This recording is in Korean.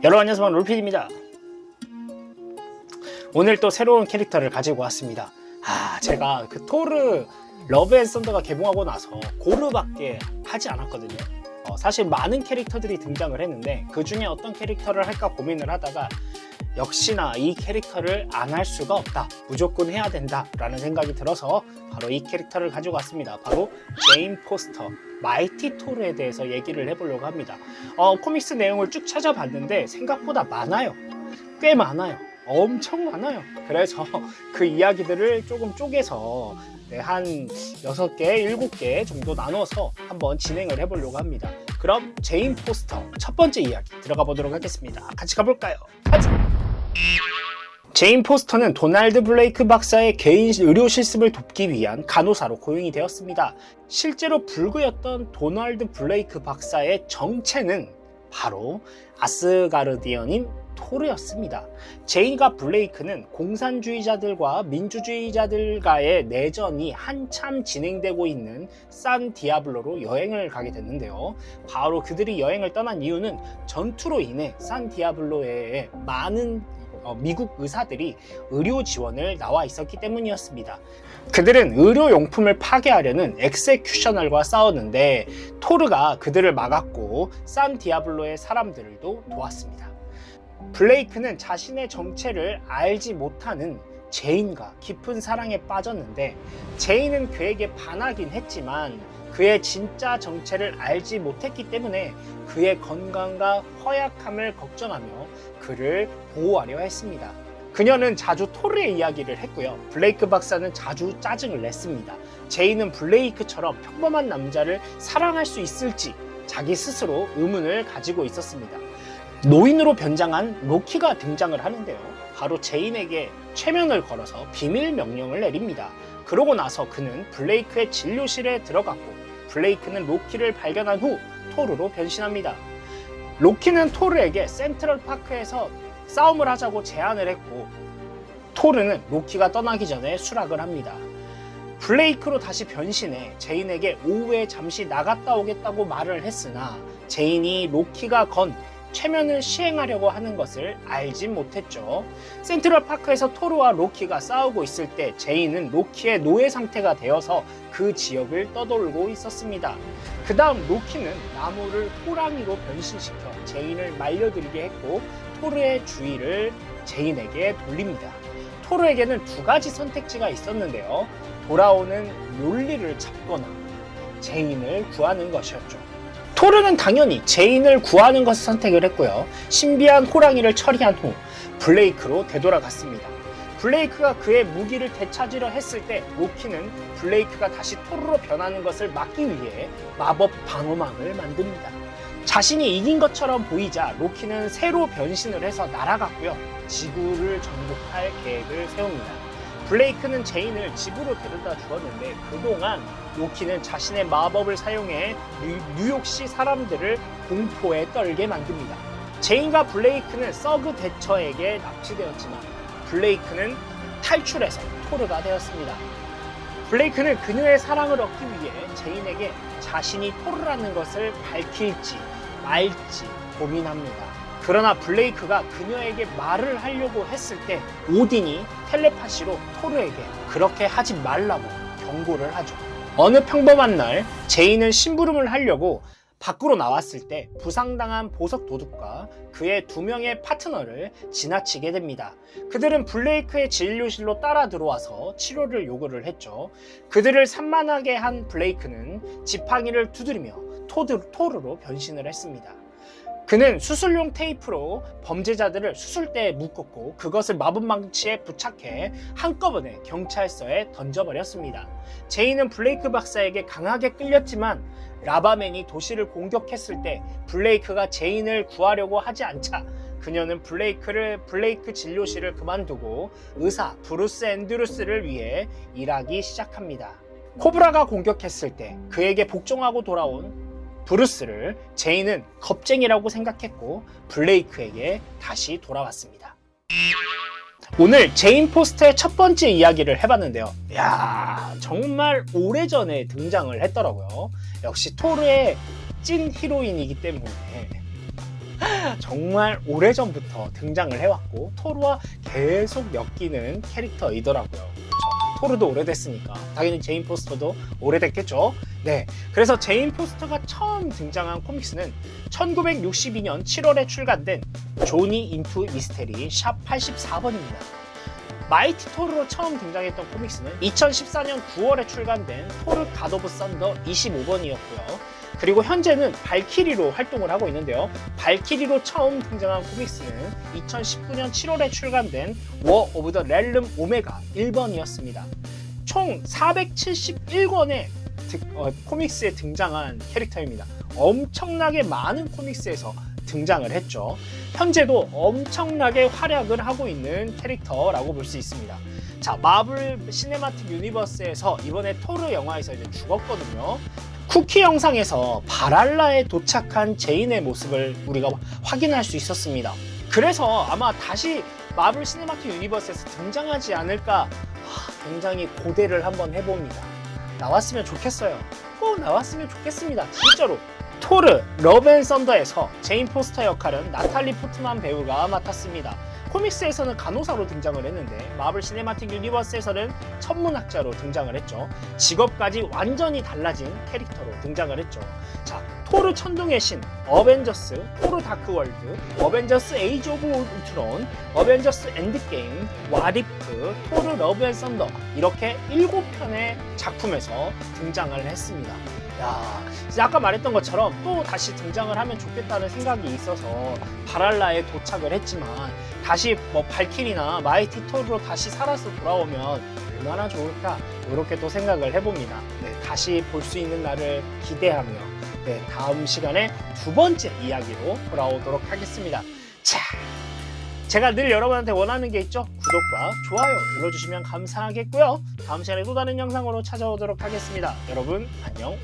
여러분 안녕하세요, 롤피디입니다. 오늘 또 새로운 캐릭터를 가지고 왔습니다. 제가 그 토르 러브 앤 썬더가 개봉하고 나서 고르밖에 하지 않았거든요. 사실 많은 캐릭터들이 등장을 했는데 그 중에 어떤 캐릭터를 할까 고민을 하다가 역시나 이 캐릭터를 안 할 수가 없다, 무조건 해야 된다 라는 생각이 들어서 바로 이 캐릭터를 가지고 왔습니다. 바로 제인 포스터 마이티 토르에 대해서 얘기를 해보려고 합니다. 코믹스 내용을 쭉 찾아봤는데 생각보다 많아요. 꽤 많아요. 엄청 많아요. 그래서 그 이야기들을 조금 쪼개서 한 6개, 7개 정도 나눠서 한번 진행을 해보려고 합니다. 그럼 제인 포스터 첫 번째 이야기 들어가 보도록 하겠습니다. 같이 가볼까요? 가자! 제인 포스터는 도널드 블레이크 박사의 개인 의료 실습을 돕기 위한 간호사로 고용이 되었습니다. 실제로 불구였던 도널드 블레이크 박사의 정체는 바로 아스가르디언인 토르였습니다. 제인과 블레이크는 공산주의자들과 민주주의자들과의 내전이 한참 진행되고 있는 산 디아블로로 여행을 가게 됐는데요. 바로 그들이 여행을 떠난 이유는 전투로 인해 산 디아블로에 많은 미국 의사들이 의료 지원을 나와 있었기 때문이었습니다. 그들은 의료용품을 파괴하려는 엑세큐셔널과 싸웠는데 토르가 그들을 막았고 산 디아블로의 사람들도 도왔습니다. 블레이크는 자신의 정체를 알지 못하는 제인과 깊은 사랑에 빠졌는데 제인은 그에게 반하긴 했지만 그의 진짜 정체를 알지 못했기 때문에 그의 건강과 허약함을 걱정하며 그를 보호하려 했습니다. 그녀는 자주 토르의 이야기를 했고요. 블레이크 박사는 자주 짜증을 냈습니다. 제인은 블레이크처럼 평범한 남자를 사랑할 수 있을지 자기 스스로 의문을 가지고 있었습니다. 노인으로 변장한 로키가 등장을 하는데요. 바로 제인에게 최면을 걸어서 비밀 명령을 내립니다. 그러고 나서 그는 블레이크의 진료실에 들어갔고 블레이크는 로키를 발견한 후 토르로 변신합니다. 로키는 토르에게 센트럴파크에서 싸움을 하자고 제안을 했고 토르는 로키가 떠나기 전에 수락을 합니다. 블레이크로 다시 변신해 제인에게 오후에 잠시 나갔다 오겠다고 말을 했으나 제인이 로키가 건 최면을 시행하려고 하는 것을 알지 못했죠. 센트럴파크에서 토르와 로키가 싸우고 있을 때 제인은 로키의 노예 상태가 되어서 그 지역을 떠돌고 있었습니다. 그 다음 로키는 나무를 호랑이로 변신시켜 제인을 말려들게 했고 토르의 주의를 제인에게 돌립니다. 토르에게는 두 가지 선택지가 있었는데요. 돌아오는 롤리를 잡거나 제인을 구하는 것이었죠. 토르는 당연히 제인을 구하는 것을 선택을 했고요. 신비한 호랑이를 처리한 후 블레이크로 되돌아갔습니다. 블레이크가 그의 무기를 되찾으려 했을 때 로키는 블레이크가 다시 토르로 변하는 것을 막기 위해 마법 방어막을 만듭니다. 자신이 이긴 것처럼 보이자 로키는 새로 변신을 해서 날아갔고요. 지구를 정복할 계획을 세웁니다. 블레이크는 제인을 집으로 데려다 주었는데 그동안 로키는 자신의 마법을 사용해 뉴욕시 사람들을 공포에 떨게 만듭니다. 제인과 블레이크는 서그 대처에게 납치되었지만 블레이크는 탈출해서 토르가 되었습니다. 블레이크는 그녀의 사랑을 얻기 위해 제인에게 자신이 토르라는 것을 밝힐지 말지 고민합니다. 그러나 블레이크가 그녀에게 말을 하려고 했을 때 오딘이 텔레파시로 토르에게 그렇게 하지 말라고 경고를 하죠. 어느 평범한 날 제인은 심부름을 하려고 밖으로 나왔을 때 부상당한 보석 도둑과 그의 2명의 파트너를 지나치게 됩니다. 그들은 블레이크의 진료실로 따라 들어와서 치료를 요구를 했죠. 그들을 산만하게 한 블레이크는 지팡이를 두드리며 토르로 변신을 했습니다. 그는 수술용 테이프로 범죄자들을 수술대에 묶었고 그것을 마법망치에 부착해 한꺼번에 경찰서에 던져버렸습니다. 제인은 블레이크 박사에게 강하게 끌렸지만 라바맨이 도시를 공격했을 때 블레이크가 제인을 구하려고 하지 않자 그녀는 블레이크 진료실을 그만두고 의사 브루스 앤드루스를 위해 일하기 시작합니다. 코브라가 공격했을 때 그에게 복종하고 돌아온 브루스를 제인은 겁쟁이라고 생각했고 블레이크에게 다시 돌아왔습니다. 오늘 제인 포스터의 첫 번째 이야기를 해봤는데요. 정말 오래전에 등장을 했더라고요. 역시 토르의 찐 히로인이기 때문에 정말 오래전부터 등장을 해왔고 토르와 계속 엮이는 캐릭터이더라고요. 그렇죠? 토르도 오래됐으니까 당연히 제인 포스터도 오래됐겠죠. 네, 그래서 제인 포스터가 처음 등장한 코믹스는 1962년 7월에 출간된 조니 인투 미스테리 샵 84번입니다. 마이티 토르로 처음 등장했던 코믹스는 2014년 9월에 출간된 토르 갓 오브 썬더 25번이었고요. 그리고 현재는 발키리로 활동을 하고 있는데요. 발키리로 처음 등장한 코믹스는 2019년 7월에 출간된 워 오브 더 렐름 오메가 1번이었습니다. 총 471권의 코믹스에 등장한 캐릭터입니다. 엄청나게 많은 코믹스에서 등장을 했죠. 현재도 엄청나게 활약을 하고 있는 캐릭터라고 볼 수 있습니다. 자, 마블 시네마틱 유니버스에서 이번에 토르 영화에서 이제 죽었거든요. 쿠키 영상에서 바랄라에 도착한 제인의 모습을 우리가 확인할 수 있었습니다. 그래서 아마 다시 마블 시네마틱 유니버스에서 등장하지 않을까 굉장히 고대를 한번 해봅니다. 나왔으면 좋겠어요. 꼭 나왔으면 좋겠습니다. 진짜로. 토르 러브 앤 썬더에서 제인 포스터 역할은 나탈리 포트만 배우가 맡았습니다. 코믹스에서는 간호사로 등장을 했는데 마블 시네마틱 유니버스에서는 천문학자로 등장을 했죠. 직업까지 완전히 달라진 캐릭터로 등장을 했죠. 자, 토르 천둥의 신, 어벤져스, 토르 다크월드, 어벤져스 에이지 오브 울트론, 어벤져스 엔드게임, 왓이프, 토르 러브 앤 썬더 이렇게 7편의 작품에서 등장을 했습니다. 야, 아까 말했던 것처럼 또 다시 등장을 하면 좋겠다는 생각이 있어서 바랄라에 도착을 했지만 다시 뭐 발키리나 마이티 토르로 다시 살아서 돌아오면 얼마나 좋을까 이렇게 또 생각을 해봅니다. 네, 다시 볼 수 있는 날을 기대하며 네, 다음 시간에 두 번째 이야기로 돌아오도록 하겠습니다. 자, 제가 늘 여러분한테 원하는 게 있죠? 구독과 좋아요 눌러주시면 감사하겠고요. 다음 시간에 또 다른 영상으로 찾아오도록 하겠습니다. 여러분 안녕.